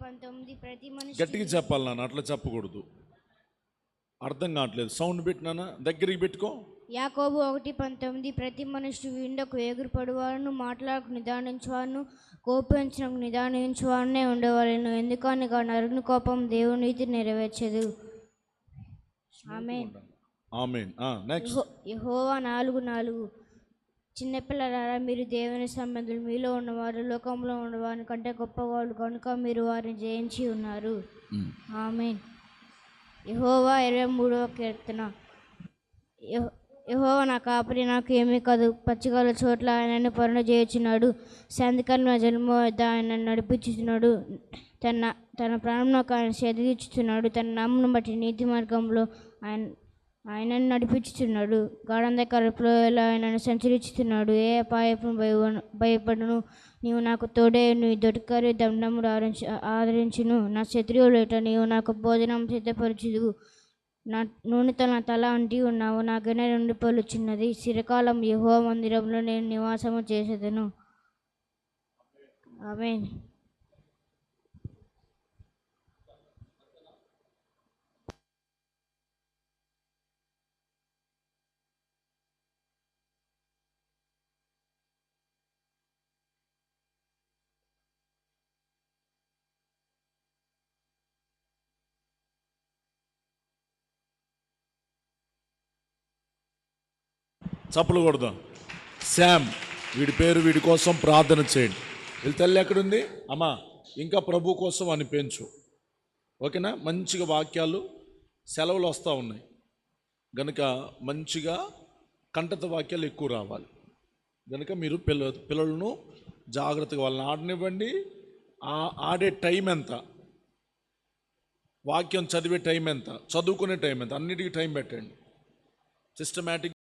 1:19 ప్రతి మనిషి గట్టిగా చెప్పాలి నాన్న, అట్లా చెప్పకూడదు. అర్థం కావట్లేదు. సౌండ్ పెట్టినానా, దగ్గరికి పెట్టుకో. యాకోబు 1:19 ప్రతి మనుషుడు విండకు ఎగురుపడువారును, మాట్లాడకు నిదానించువారును, కోపించడానికి నిదానించువారునే ఉండేవాళ్ళను. ఎందుకనగా నరుని కోపం దేవుని నీతి నెరవేర్చదు. ఆమేన్. ఆమేన్. నెక్స్ట్ యెహోవా 4:4 చిన్నపిల్లలారా, మీరు దేవుని సంబంధులు, మీలో ఉన్నవారు లోకంలో ఉన్నవారి కంటే గొప్పవాళ్ళు కనుక మీరు వారిని జయించి ఉన్నారు. ఆమేన్. యెహోవా 23వ కీర్తన. యెహోవా నా కాపరి, నాకు ఏమీ కాదు. పచ్చికల చోట్ల ఆయనను పరుణ చేయుచున్నాడు. శాంతికరమైన జలము వద్ద ఆయన నడిపించుచున్నాడు. తన ప్రాణంలోకి ఆయన సేదతీర్చుచున్నాడు. తన నామమును బట్టి నీతి మార్గంలో ఆయనను నడిపించుచున్నాడు. గాఢంధకారపు లోయలో ఆయనను సంచరించుతున్నాడు. ఏ అపాయపు భయపడును. నీవు నాకు తోడే, నీ దొడ్కరి దండములు ఆదరించును. నా శత్రువులు ఎట నీవు నాకు భోజనం సిద్ధపరచుదు. నా నూనెతో నా తల అంటి ఉన్నావు. నా గిన్నె నుండి పొలుచున్నది. చిరకాలం యెహోవా మందిరంలో నేను నివాసము చేసేదను. ఆమేన్. చప్పులు కొడదాం. శామ్, వీడి పేరు, వీడి కోసం ప్రార్థన చేయండి. వీళ్ళ తల్లి ఎక్కడుంది? అమ్మా, ఇంకా ప్రభు కోసం అని పెంచు. ఓకేనా? మంచిగా వాక్యాలు, సెలవులు వస్తూ ఉన్నాయి గనుక మంచిగా కంటత వాక్యాలు ఎక్కువ రావాలి. కనుక మీరు పిల్లలను జాగ్రత్తగా వాళ్ళని ఆడనివ్వండి. ఆడే టైం ఎంత, వాక్యం చదివే టైం ఎంత, చదువుకునే టైం ఎంత, అన్నిటికీ టైం పెట్టండి. సిస్టమేటిక్గా